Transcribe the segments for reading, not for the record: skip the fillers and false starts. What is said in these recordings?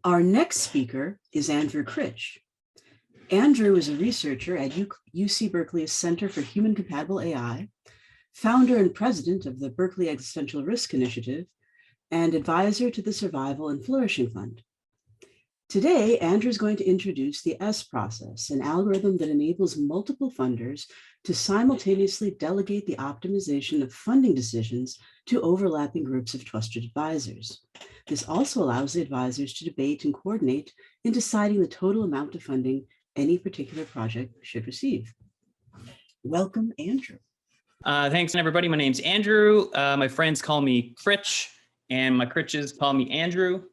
Our next speaker is Andrew Critch. Andrew is a researcher at UC Berkeley's Center for Human Compatible AI, founder and president of the Berkeley Existential Risk Initiative, and advisor to the Survival and Flourishing Fund. Today, Andrew is going to introduce the S process, an algorithm that enables multiple funders to simultaneously delegate the optimization of funding decisions to overlapping groups of trusted advisors. This also allows the advisors to debate and coordinate in deciding the total amount of funding any particular project should receive. Welcome, Andrew. Thanks, everybody. My name's Andrew. My friends call me Critch, and my Critches call me Andrew.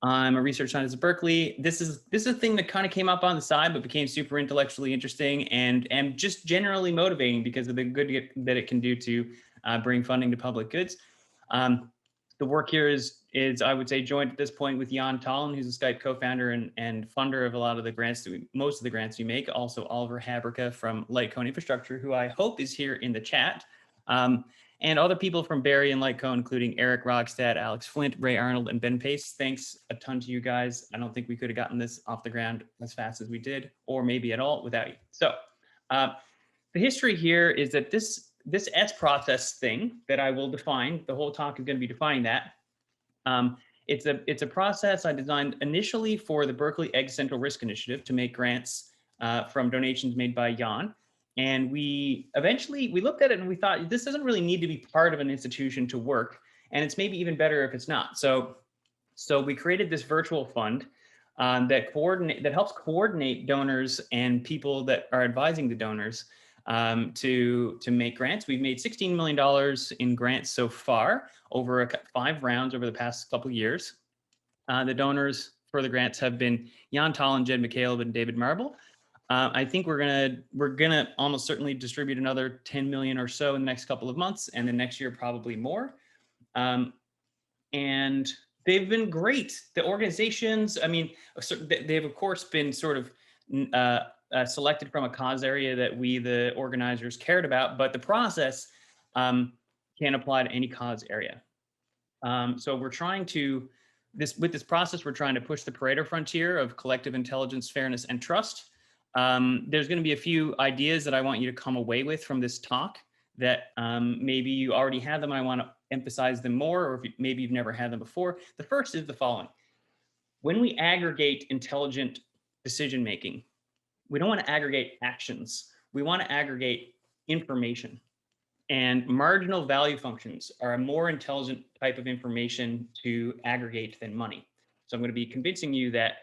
I'm a research scientist at Berkeley. This is a thing that kind of came up on the side, but became super intellectually interesting and just generally motivating because of the good that it can do to bring funding to public goods. The work here is I would say joined at this point with Jan Tallinn, who's a Skype co-founder and funder of a lot of the grants most of the grants we make. Also Oliver Habrika from Litecoin Infrastructure, who I hope is here in the chat. And other people from Barry and Litecoin, including Eric Rogstad, Alex Flint, Ray Arnold, and Ben Pace. Thanks a ton to you guys. I don't think we could have gotten this off the ground as fast as we did, or maybe at all without you. So the history here is that this S process thing that I will define, the whole talk is going to be defining that. It's a process I designed initially for the Berkeley Existential Risk Initiative to make grants from donations made by Jan. And we looked at it and we thought this doesn't really need to be part of an institution to work. And it's maybe even better if it's not. So we created this virtual fund that helps coordinate donors and people that are advising the donors to make grants. We've made $16 million in grants so far over 5 rounds over the past couple of years. The donors for the grants have been Jan Tallinn, Jed McCaleb, and David Marble. I think we're gonna almost certainly distribute another 10 million or so in the next couple of months, and then next year probably more. And they've been great. The organizations, I mean, they've of course been sort of selected from a cause area that we, the organizers, cared about, but the process can apply to any cause area. So we're trying to with this process, we're trying to push the Pareto frontier of collective intelligence, fairness, and trust. There's going to be a few ideas that I want you to come away with from this talk that maybe you already have them and I want to emphasize them more, or if maybe you've never had them before. The first is the following. When we aggregate intelligent decision making, we don't want to aggregate actions. We want to aggregate information. And marginal value functions are a more intelligent type of information to aggregate than money. So I'm going to be convincing you that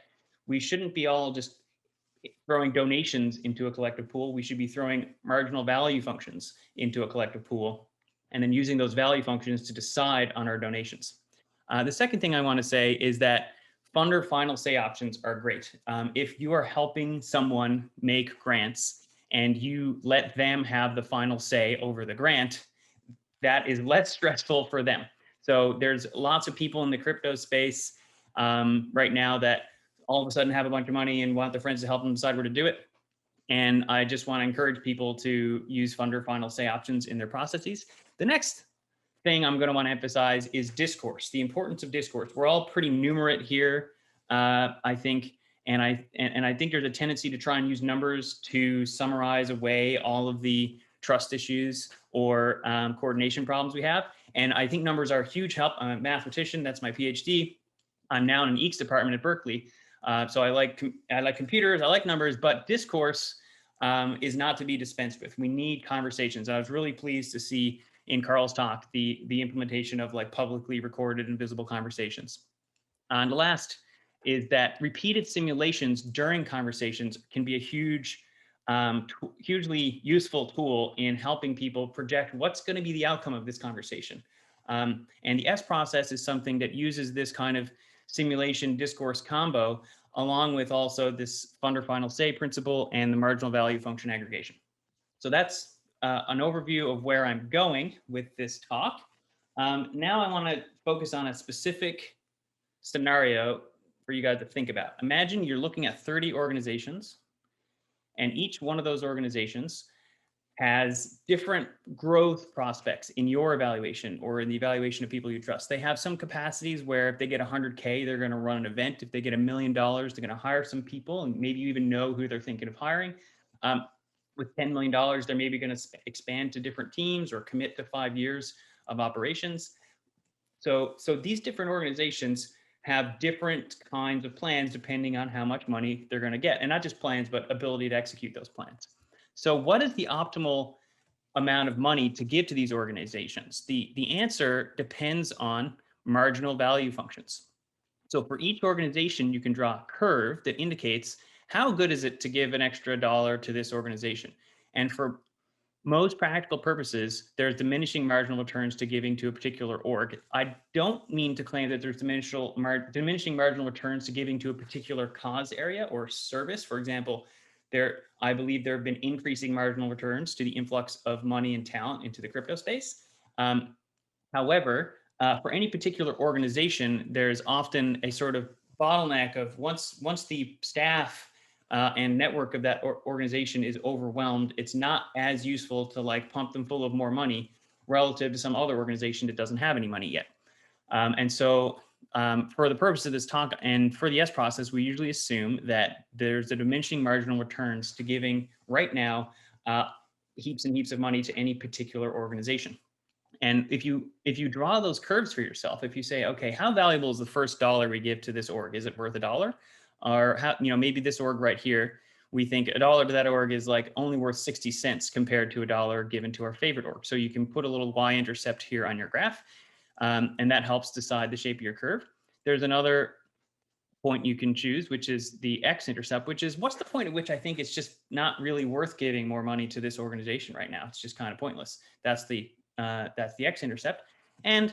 we shouldn't be all just throwing donations into a collective pool. We should be throwing marginal value functions into a collective pool and then using those value functions to decide on our donations. The second thing I want to say is that funder final say options are great. If you are helping someone make grants and you let them have the final say over the grant, that is less stressful for them. So there's lots of people in the crypto space right now that all of a sudden have a bunch of money and want their friends to help them decide where to do it. And I just want to encourage people to use funder final say options in their processes. The next thing I'm going to want to emphasize is discourse, the importance of discourse. We're all pretty numerate here, I think. And I think there's a tendency to try and use numbers to summarize away all of the trust issues or coordination problems we have. And I think numbers are a huge help. I'm a mathematician. That's my PhD. I'm now in an EECS department at Berkeley. So I like computers, I like numbers, but discourse is not to be dispensed with. We need conversations. I was really pleased to see in Carl's talk the implementation of like publicly recorded and visible conversations. And the last is that repeated simulations during conversations can be a hugely useful tool in helping people project what's going to be the outcome of this conversation. And the S process is something that uses this kind of simulation discourse combo, along with also this funder final say principle and the marginal value function aggregation. So that's an overview of where I'm going with this talk. Now I want to focus on a specific scenario for you guys to think about. Imagine you're looking at 30 organizations, and each one of those organizations has different growth prospects in your evaluation or in the evaluation of people you trust. They have some capacities where if they get 100K, they're going to run an event. If they get $1 million, they're going to hire some people, and maybe you even know who they're thinking of hiring. With $10 million, they're maybe going to expand to different teams or commit to 5 years of operations. So these different organizations have different kinds of plans depending on how much money they're going to get, and not just plans, but ability to execute those plans. So what is the optimal amount of money to give to these organizations? The answer depends on marginal value functions. So for each organization, you can draw a curve that indicates how good is it to give an extra dollar to this organization. And for most practical purposes, there's diminishing marginal returns to giving to a particular org. I don't mean to claim that there's diminishing marginal returns to giving to a particular cause area or service. For example, I believe there have been increasing marginal returns to the influx of money and talent into the crypto space. However, for any particular organization, there's often a sort of bottleneck of once the staff and network of that organization is overwhelmed, it's not as useful to like pump them full of more money relative to some other organization that doesn't have any money yet. And so for the purpose of this talk and for the S process, we usually assume that there's a diminishing marginal returns to giving right now heaps and heaps of money to any particular organization. And if you draw those curves for yourself, if you say, okay, how valuable is the first dollar we give to this org? Is it worth $1? Or how, maybe this org right here, we think $1 to that org is like only worth 60 cents compared to $1 given to our favorite org. So you can put a little y-intercept here on your graph, and that helps decide the shape of your curve. There's another point you can choose, which is the x-intercept, which is what's the point at which I think it's just not really worth giving more money to this organization right now. It's just kind of pointless. That's the x-intercept. And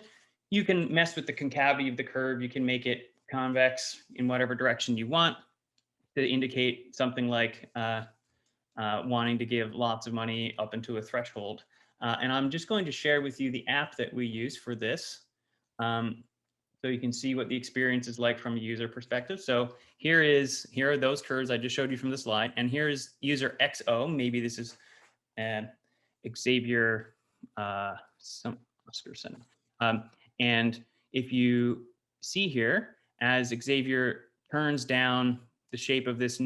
you can mess with the concavity of the curve. You can make it convex in whatever direction you want to indicate something like wanting to give lots of money up into a threshold. And I'm just going to share with you the app that we use for this. So you can see what the experience is like from a user perspective. So here are those curves I just showed you from the slide. And here is user XO. Maybe this is Xavier Oscarson. And if you see here, as Xavier turns down the shape of this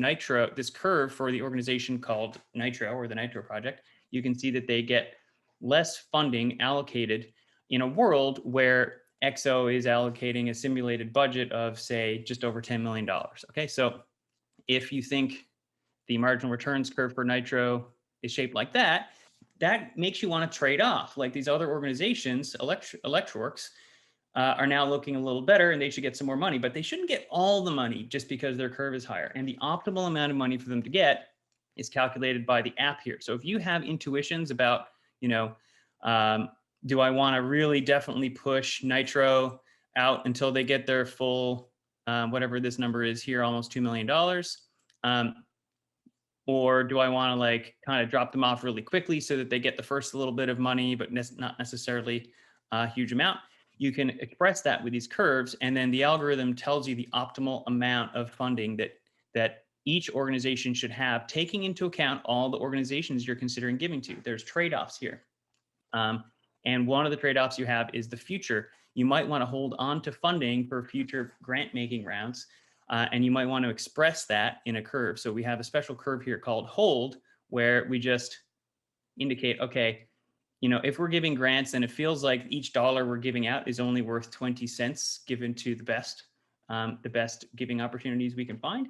curve for the organization called Nitro, or the Nitro project, you can see that they get less funding allocated in a world where XO is allocating a simulated budget of, say, just over $10 million. Okay, so if you think the marginal returns curve for Nitro is shaped like that, that makes you want to trade off. Like these other organizations, Electroworks, are now looking a little better and they should get some more money, but they shouldn't get all the money just because their curve is higher. And the optimal amount of money for them to get is calculated by the app here. So if you have intuitions about, do I want to really definitely push Nitro out until they get their full, whatever this number is here, almost $2 million? Or do I want to like kind of drop them off really quickly so that they get the first little bit of money, but not necessarily a huge amount? You can express that with these curves, and then the algorithm tells you the optimal amount of funding that each organization should have, taking into account all the organizations you're considering giving to. There's trade-offs here. And one of the trade-offs you have is the future. You might want to hold on to funding for future grant-making rounds, and you might want to express that in a curve. So we have a special curve here called hold, where we just indicate, okay, if we're giving grants and it feels like each dollar we're giving out is only worth 20 cents given to the best giving opportunities we can find,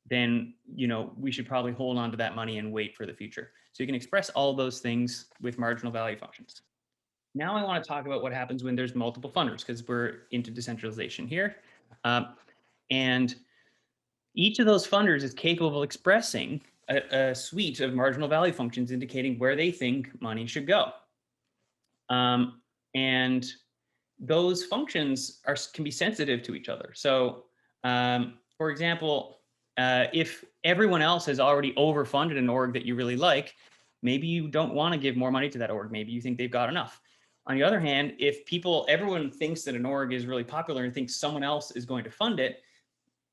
then we should probably hold on to that money and wait for the future. So you can express all those things with marginal value functions. Now I want to talk about what happens when there's multiple funders, because we're into decentralization here. And each of those funders is capable of expressing a suite of marginal value functions indicating where they think money should go. And those functions can be sensitive to each other. So for example, if everyone else has already overfunded an org that you really like, maybe you don't want to give more money to that org. Maybe you think they've got enough. On the other hand, if everyone thinks that an org is really popular and thinks someone else is going to fund it,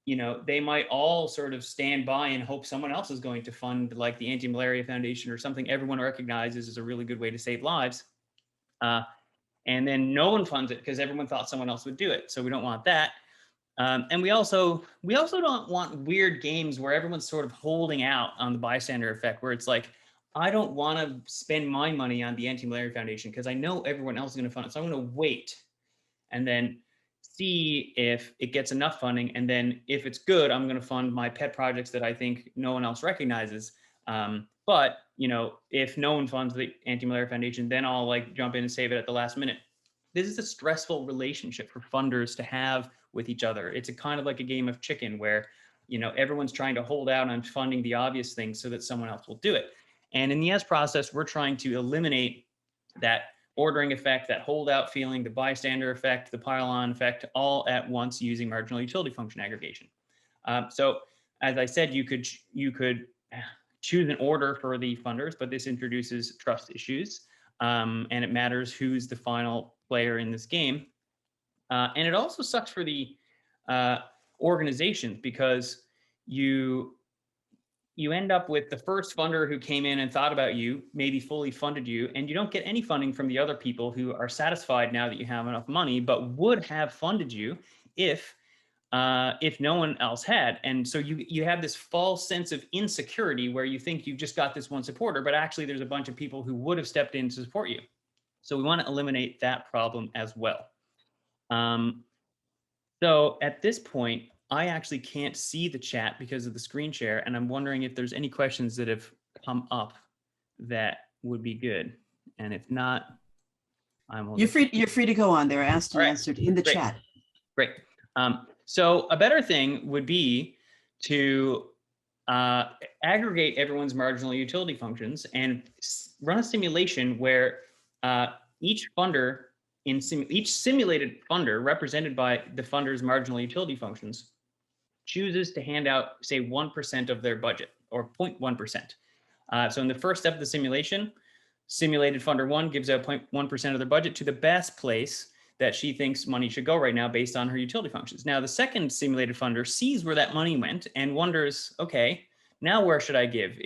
they might all sort of stand by and hope someone else is going to fund like the Anti-Malaria Foundation or something everyone recognizes is a really good way to save lives. And then no one funds it because everyone thought someone else would do it. So we don't want that. And we also don't want weird games where everyone's sort of holding out on the bystander effect, where it's like, I don't want to spend my money on the Anti-Malaria Foundation because I know everyone else is going to fund it. So I'm going to wait and then see if it gets enough funding. And then if it's good, I'm going to fund my pet projects that I think no one else recognizes. But if no one funds the Anti-Malaria Foundation, then I'll like jump in and save it at the last minute. This is a stressful relationship for funders to have with each other. It's a kind of like a game of chicken where, everyone's trying to hold out on funding the obvious things so that someone else will do it. And in the S process, we're trying to eliminate that ordering effect, that holdout feeling, the bystander effect, the pile-on effect, all at once using marginal utility function aggregation. So as I said, you could choose an order for the funders, but this introduces trust issues, and it matters who's the final player in this game. And it also sucks for the organizations because you end up with the first funder who came in and thought about you, maybe fully funded you, and you don't get any funding from the other people who are satisfied now that you have enough money, but would have funded you if no one else had. And so you have this false sense of insecurity where you think you've just got this one supporter, but actually there's a bunch of people who would have stepped in to support you. So we want to eliminate that problem as well. So at this point, I actually can't see the chat because of the screen share, and I'm wondering if there's any questions that have come up that would be good. And if not, You're free to go on. They're asked and answered in the chat. Great. So a better thing would be to aggregate everyone's marginal utility functions and run a simulation where each simulated funder represented by the funder's marginal utility functions chooses to hand out, say, 1% of their budget or 0.1%. So in the first step of the simulation, simulated funder 1 gives out 0.1% of their budget to the best place that she thinks money should go right now based on her utility functions. Now, the second simulated funder sees where that money went and wonders, okay, now where should I give?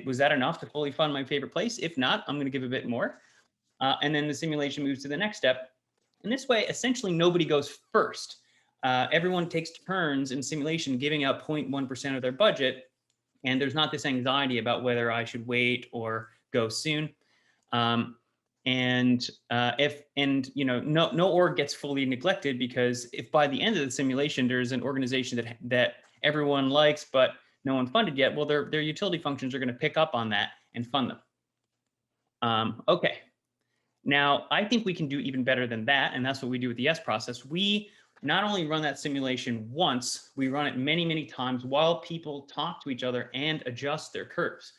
Was that enough to fully fund my favorite place? If not, I'm going to give a bit more. And then the simulation moves to the next step. And this way, essentially, nobody goes first. Everyone takes turns in simulation giving out 0.1% of their budget. And there's not this anxiety about whether I should wait or go soon. No org gets fully neglected, because if by the end of the simulation there's an organization that everyone likes but no one funded yet, well, their utility functions are going to pick up on that and fund them. Okay, now I think we can do even better than that, and that's what we do with the S process. We not only run that simulation once, we run it many, many times while people talk to each other and adjust their curves.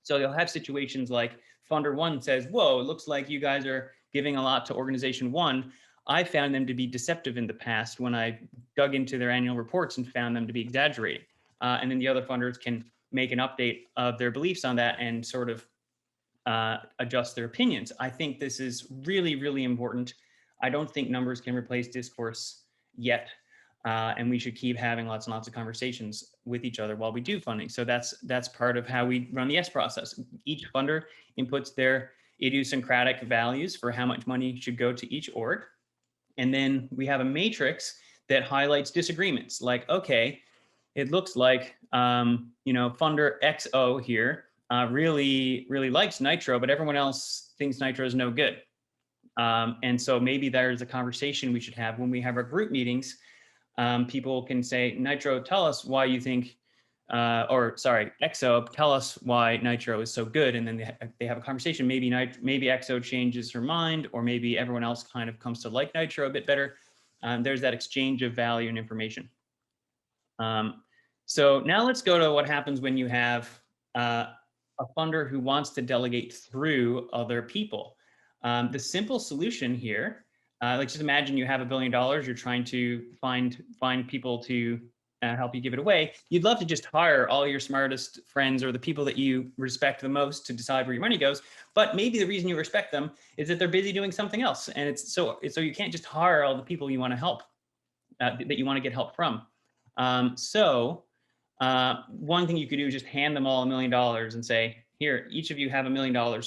So you'll have situations like funder 1 says, whoa, it looks like you guys are giving a lot to organization 1. I found them to be deceptive in the past when I dug into their annual reports and found them to be exaggerating. And then the other funders can make an update of their beliefs on that and sort of adjust their opinions. I think this is really, really important. I don't think numbers can replace discourse yet. And we should keep having lots and lots of conversations with each other while we do funding. So that's part of how we run the S process. Each funder inputs their idiosyncratic values for how much money should go to each org. And then we have a matrix that highlights disagreements. Like, okay, it looks like, funder XO here really, really likes nitro, but everyone else thinks nitro is no good. And so maybe there's a conversation we should have when we have our group meetings. People can say, Nitro, tell us why you think, XO, tell us why Nitro is so good. And then they have a conversation. Maybe XO changes her mind, or maybe everyone else kind of comes to like Nitro a bit better. There's that exchange of value and information. So now let's go to what happens when you have a funder who wants to delegate through other people. The simple solution here, like just imagine you have $1 billion, you're trying to find people to help you give it away. You'd love to just hire all your smartest friends or the people that you respect the most to decide where your money goes. But maybe the reason you respect them is that they're busy doing something else. And so you can't just hire all the people you want to help, that you want to get help from. One thing you could do is just hand them all $1 million and say, here, each of you have $1 million,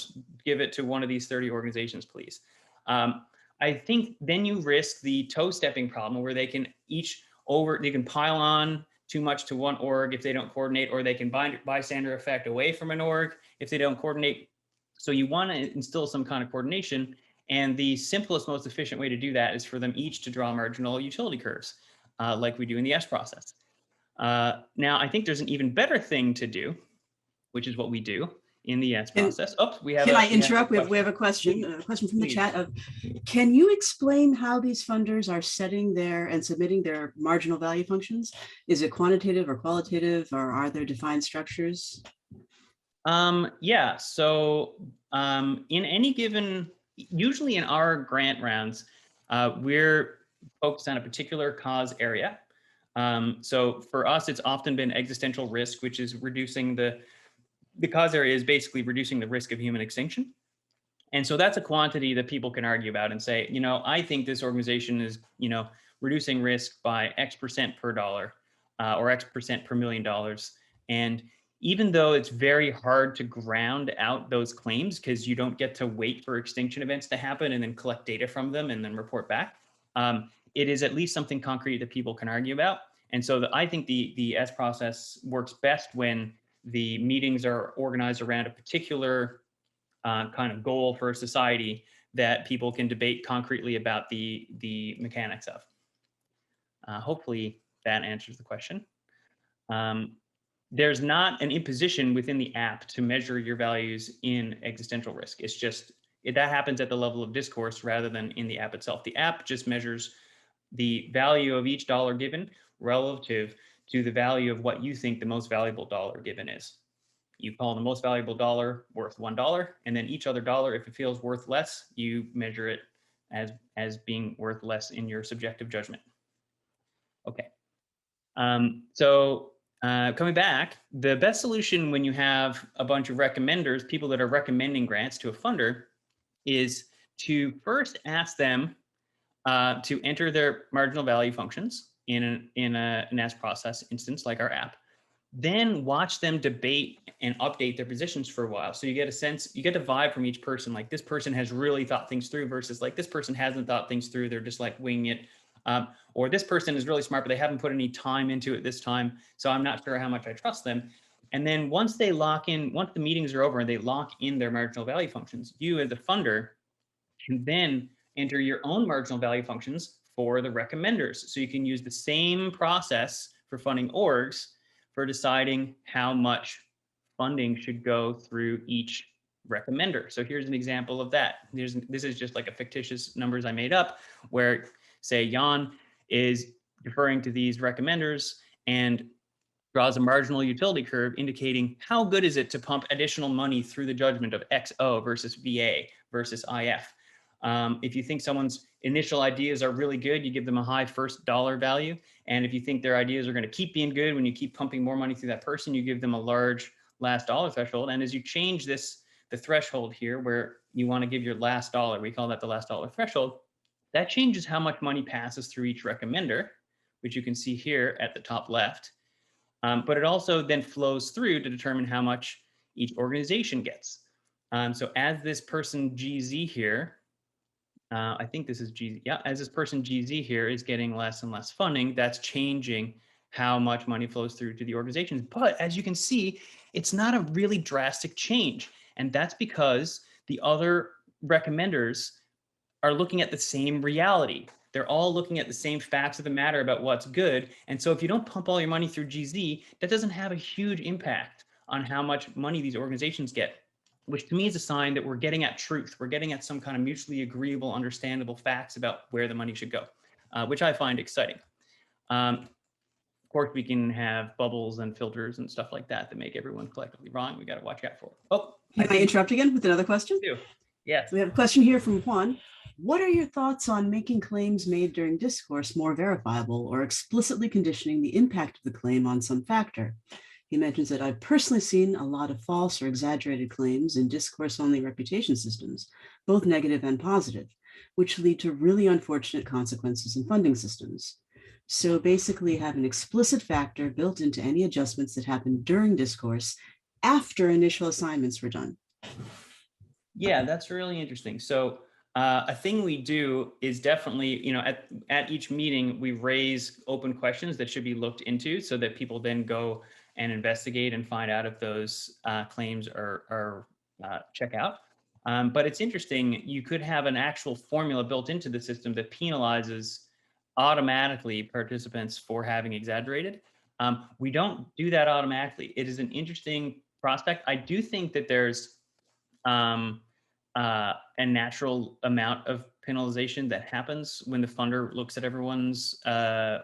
give it to one of these 30 organizations, please. I think then you risk the toe stepping problem where they can they can pile on too much to one org if they don't coordinate, or they can bystander effect away from an org if they don't coordinate. So you want to instill some kind of coordination. And the simplest, most efficient way to do that is for them each to draw marginal utility curves, like we do in the S process. Now, I think there's an even better thing to do, which is what we do in the S process. Can I interrupt? We have a question from the chat of, can you explain how these funders are setting and submitting their marginal value functions? Is it quantitative or qualitative, or are there defined structures? Yeah, so in any given, usually in our grant rounds, we're focused on a particular cause area. So for us, it's often been existential risk, which is reducing the cause area is basically reducing the risk of human extinction. And so that's a quantity that people can argue about and say, I think this organization is, reducing risk by X% per dollar or X% per $1 million. And even though it's very hard to ground out those claims because you don't get to wait for extinction events to happen and then collect data from them and then report back, it is at least something concrete that people can argue about. And so I think the S process works best when the meetings are organized around a particular kind of goal for a society that people can debate concretely about the mechanics of. Hopefully that answers the question. There's not an imposition within the app to measure your values in existential risk. It's just, that happens at the level of discourse rather than in the app itself. The app just measures the value of each dollar given relative to the value of what you think the most valuable dollar given is. You call the most valuable dollar worth $1, and then each other dollar, if it feels worth less, you measure it as being worth less in your subjective judgment. Okay. Coming back, the best solution when you have a bunch of recommenders, people that are recommending grants to a funder, is to first ask them to enter their marginal value functions in an S process instance like our app. Then watch them debate and update their positions for a while. So you get a sense, you get a vibe from each person, like this person has really thought things through versus like this person hasn't thought things through. They're just like winging it. Or this person is really smart, but they haven't put any time into it this time. So I'm not sure how much I trust them. And then once they lock in, once the meetings are over and they lock in their marginal value functions, you as a funder can then enter your own marginal value functions for the recommenders. So you can use the same process for funding orgs for deciding how much funding should go through each recommender. So here's an example of that. This is just like a fictitious numbers I made up where, say, Jan is deferring to these recommenders and draws a marginal utility curve indicating how good is it to pump additional money through the judgment of XO versus VA versus IF. If you think someone's initial ideas are really good, you give them a high first dollar value. And if you think their ideas are going to keep being good when you keep pumping more money through that person, you give them a large last dollar threshold. And as you change the threshold here where you want to give your last dollar, we call that the last dollar threshold, that changes how much money passes through each recommender, which you can see here at the top left. But it also then flows through to determine how much each organization gets. So as this person GZ here, I think this is GZ. Yeah, as this person GZ here is getting less and less funding, that's changing how much money flows through to the organizations. But as you can see, it's not a really drastic change. And that's because the other recommenders are looking at the same reality. They're all looking at the same facts of the matter about what's good. And so if you don't pump all your money through GZ, that doesn't have a huge impact on how much money these organizations get, which to me is a sign that we're getting at truth. We're getting at some kind of mutually agreeable, understandable facts about where the money should go, which I find exciting. Of course, we can have bubbles and filters and stuff like that that make everyone collectively wrong. We got to watch out for it. Oh, can I interrupt again with another question? Yes. So we have a question here from Juan. What are your thoughts on making claims made during discourse more verifiable or explicitly conditioning the impact of the claim on some factor? He mentions that I've personally seen a lot of false or exaggerated claims in discourse-only reputation systems, both negative and positive, which lead to really unfortunate consequences in funding systems. So basically have an explicit factor built into any adjustments that happen during discourse after initial assignments were done. Yeah, that's really interesting. So a thing we do is definitely, at each meeting, we raise open questions that should be looked into so that people then go and investigate and find out if those claims are check out. But it's interesting, you could have an actual formula built into the system that penalizes automatically participants for having exaggerated. We don't do that automatically. It is an interesting prospect. I do think that there's um, a natural amount of penalization that happens when the funder looks at everyone's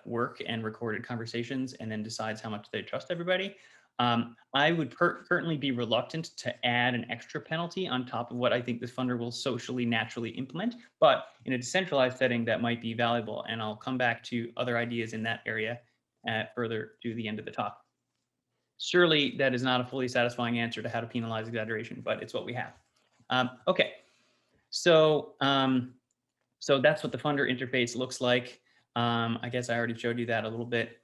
work and recorded conversations and then decides how much they trust everybody. I would currently be reluctant to add an extra penalty on top of what I think the funder will socially naturally implement, but in a decentralized setting that might be valuable. And I'll come back to other ideas in that area further to the end of the talk. Surely that is not a fully satisfying answer to how to penalize exaggeration, but it's what we have. Okay, so so that's what the funder interface looks like. I guess I already showed you that a little bit.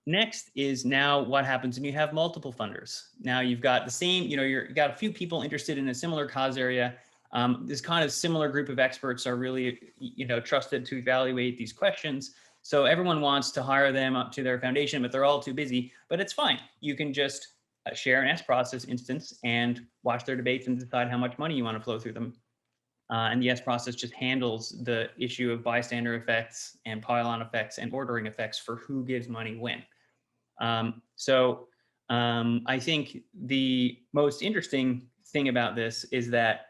Next is now what happens when you have multiple funders. Now you've got the same, you've got a few people interested in a similar cause area. This kind of similar group of experts are really, trusted to evaluate these questions. So everyone wants to hire them up to their foundation, but they're all too busy. But it's fine. You can just share an S process instance and watch their debates and decide how much money you want to flow through them. And the S process just handles the issue of bystander effects and pile-on effects and ordering effects for who gives money when. I think the most interesting thing about this is that,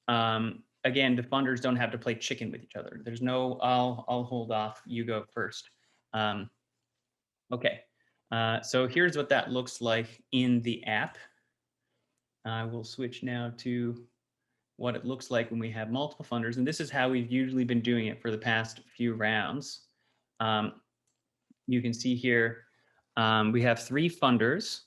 again, the funders don't have to play chicken with each other. There's no, I'll hold off, you go first. Okay, so here's what that looks like in the app. I will switch now to what it looks like when we have multiple funders. And this is how we've usually been doing it for the past few rounds. You can see here, we have 3 funders,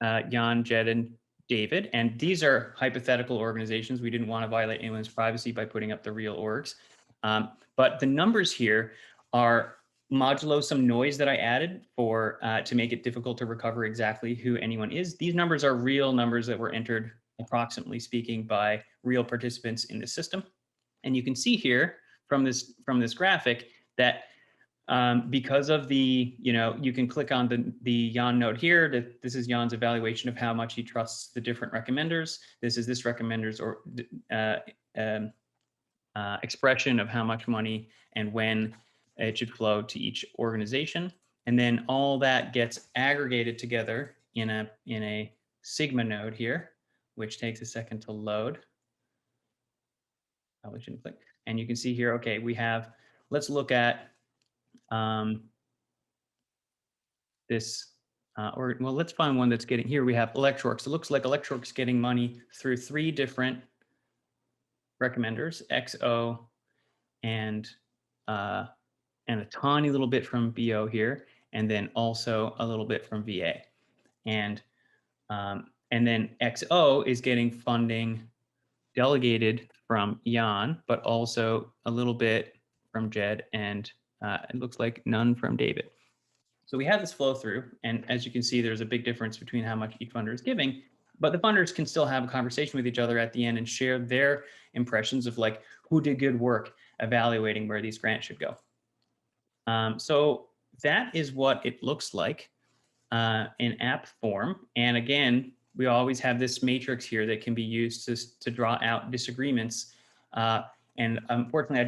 Jan, Jed, and David. And these are hypothetical organizations. We didn't want to violate anyone's privacy by putting up the real orgs. But the numbers here are modulo some noise that I added for to make it difficult to recover exactly who anyone is. These numbers are real numbers that were entered, approximately speaking, by real participants in the system. And you can see here from this graphic that because of the, you can click on the Jan node here, that this is Jan's evaluation of how much he trusts the different recommenders. This is this recommender's or expression of how much money and when it should flow to each organization. And then all that gets aggregated together in a Sigma node here, which takes a second to load. Probably shouldn't click. And you can see here, okay, we have, let's look at this, well, let's find one that's getting, here we have Electroworks. It looks like Electroworks getting money through 3 different recommenders, XO, and a tiny little bit from BO here, and then also a little bit from VA. And then XO is getting funding delegated from Jan, but also a little bit from Jed, and it looks like none from David. So we have this flow through, and as you can see, there's a big difference between how much each funder is giving, but the funders can still have a conversation with each other at the end and share their impressions of like who did good work evaluating where these grants should go. So that is what it looks like in app form. And again, we always have this matrix here that can be used to draw out disagreements. And unfortunately,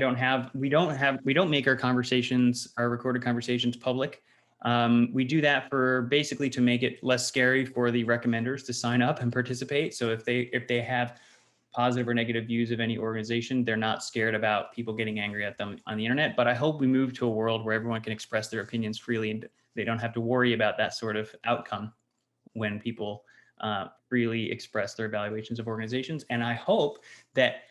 we don't make our conversations, our recorded conversations, public. We do that for basically to make it less scary for the recommenders to sign up and participate. So if they have positive or negative views of any organization, they're not scared about people getting angry at them on the internet. But I hope we move to a world where everyone can express their opinions freely and they don't have to worry about that sort of outcome when people freely express their evaluations of organizations. And I hope that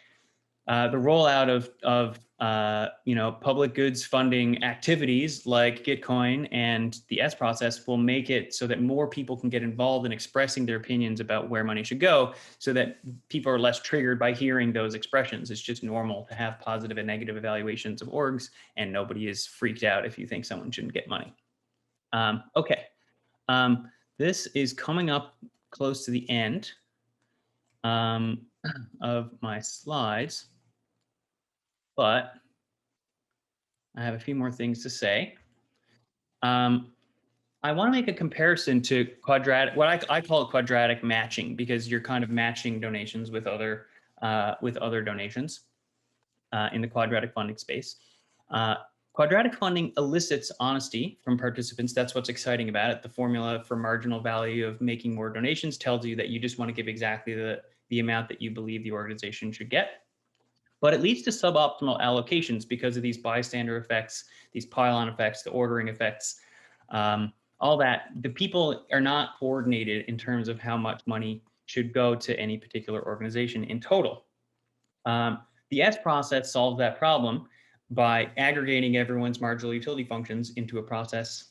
the rollout of public goods funding activities like Gitcoin and the S process will make it so that more people can get involved in expressing their opinions about where money should go, so that people are less triggered by hearing those expressions. It's just normal to have positive and negative evaluations of orgs, and nobody is freaked out if you think someone shouldn't get money. Okay, this is coming up close to the end of my slides, but I have a few more things to say. I want to make a comparison to quadratic, what I call it quadratic matching, because you're kind of matching donations with other donations in the quadratic funding space. Quadratic funding elicits honesty from participants. That's what's exciting about it. The formula for marginal value of making more donations tells you that you just want to give exactly the amount that you believe the organization should get. But it leads to suboptimal allocations because of these bystander effects, these pile-on effects, the ordering effects, all that. The people are not coordinated in terms of how much money should go to any particular organization in total. The S process solves that problem by aggregating everyone's marginal utility functions into a process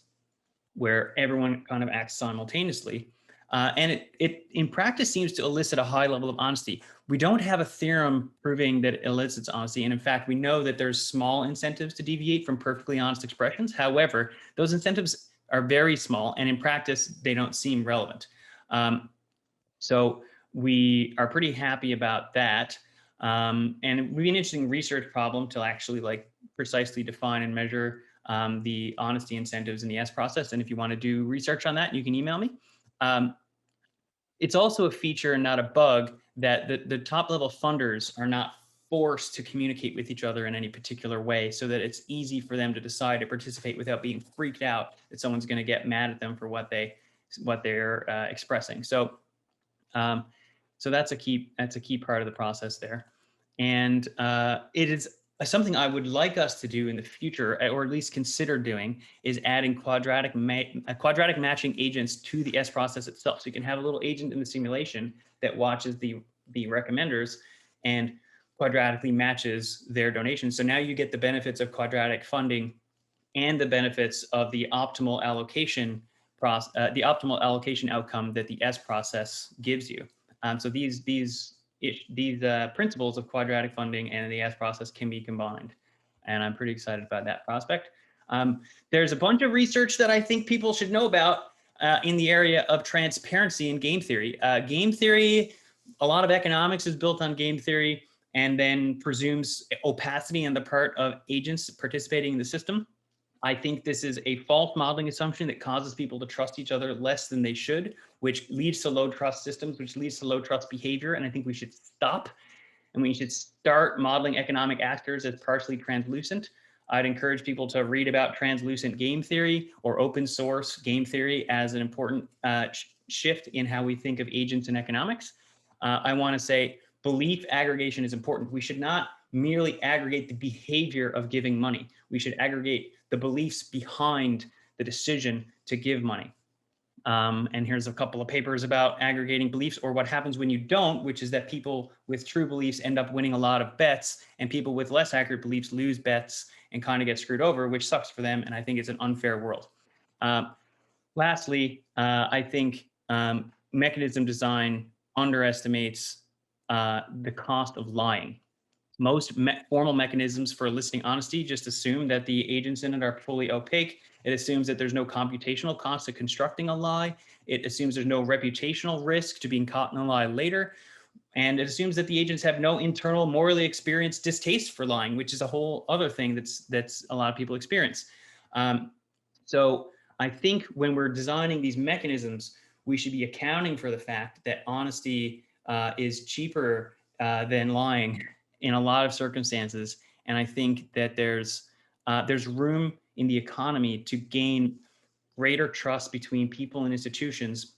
where everyone kind of acts simultaneously. And it in practice seems to elicit a high level of honesty. We don't have a theorem proving that it elicits honesty. And in fact, we know that there's small incentives to deviate from perfectly honest expressions. However, those incentives are very small, and in practice, they don't seem relevant. So we are pretty happy about that. And it would be an interesting research problem to actually precisely define and measure the honesty incentives in the S process. And if you want to do research on that, you can email me. It's also a feature and not a bug that the top level funders are not forced to communicate with each other in any particular way, so that it's easy for them to decide to participate without being freaked out that someone's going to get mad at them for what they're expressing. So that's a key part of the process there. And it is something I would like us to do in the future, or at least consider doing, is adding quadratic matching agents to the S process itself. So you can have a little agent in the simulation that watches the recommenders and quadratically matches their donations. So now you get the benefits of quadratic funding and the benefits of the optimal allocation outcome that the S process gives you. So these principles of quadratic funding and the S process can be combined, and I'm pretty excited about that prospect. There's a bunch of research that I think people should know about in the area of transparency in game theory. Game theory, a lot of economics is built on game theory, and then presumes opacity on the part of agents participating in the system. I think this is a false modeling assumption that causes people to trust each other less than they should, which leads to low trust systems, which leads to low trust behavior. And I think we should stop, and we should start modeling economic actors as partially translucent. I'd encourage people to read about translucent game theory or open source game theory as an important shift in how we think of agents in economics. I want to say belief aggregation is important. We should not merely aggregate the behavior of giving money. We should aggregate the beliefs behind the decision to give money. And here's a couple of papers about aggregating beliefs, or what happens when you don't, which is that people with true beliefs end up winning a lot of bets, and people with less accurate beliefs lose bets and kind of get screwed over, which sucks for them. And I think it's an unfair world. Lastly, I think mechanism design underestimates the cost of lying. Most formal mechanisms for eliciting honesty just assume that the agents in it are fully opaque. It assumes that there's no computational cost to constructing a lie. It assumes there's no reputational risk to being caught in a lie later. And it assumes that the agents have no internal, morally experienced distaste for lying, which is a whole other thing that's a lot of people experience. So I think when we're designing these mechanisms, we should be accounting for the fact that honesty is cheaper than lying in a lot of circumstances. And I think that there's room in the economy to gain greater trust between people and institutions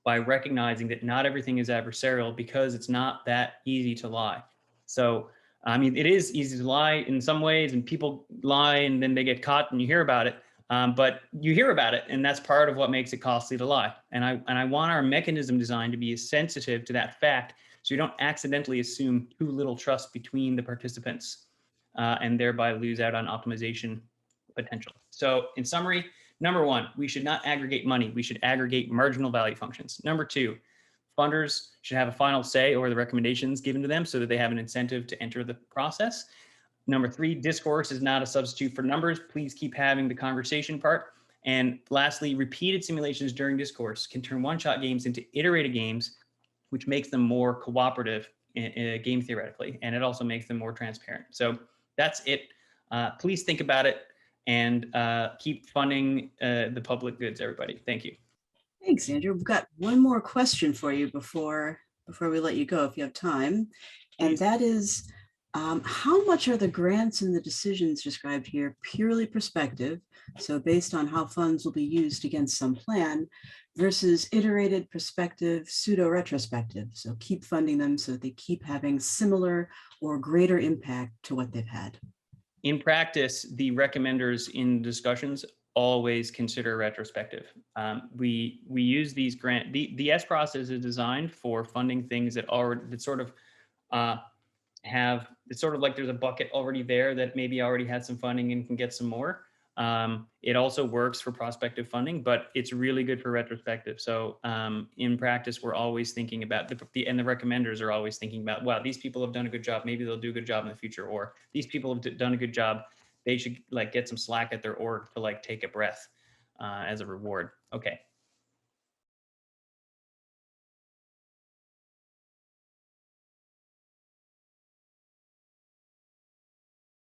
by recognizing that not everything is adversarial, because it's not that easy to lie. So, I mean, it is easy to lie in some ways, and people lie and then they get caught and you hear about it. But you hear about it, and that's part of what makes it costly to lie. And I want our mechanism design to be sensitive to that fact, so you don't accidentally assume too little trust between the participants. and thereby lose out on optimization potential. So in summary, number one, we should not aggregate money. We should aggregate marginal value functions. Number two, funders should have a final say over the recommendations given to them so that they have an incentive to enter the process. Number three, discourse is not a substitute for numbers. Please keep having the conversation part. And lastly, repeated simulations during discourse can turn one-shot games into iterated games, which makes them more cooperative in game theoretically, and it also makes them more transparent. So that's it. Please think about it and keep funding the public goods, everybody. Thank you. Thanks, Andrew. We've got one more question for you before we let you go, if you have time. And that is, how much are the grants and the decisions described here purely prospective, so based on how funds will be used against some plan, versus iterated prospective, pseudo-retrospective, so keep funding them so that they keep having similar or greater impact to what they've had? In practice, the recommenders in discussions always consider retrospective. We use these the S process is designed for funding things that sort of have, it's sort of like there's a bucket already there that maybe already had some funding and can get some more. It also works for prospective funding, but it's really good for retrospective. So in practice, we're always thinking about and the recommenders are always thinking about, wow, these people have done a good job. Maybe they'll do a good job in the future, or these people have done a good job. They should like get some slack at their org to like take a breath as a reward. Okay.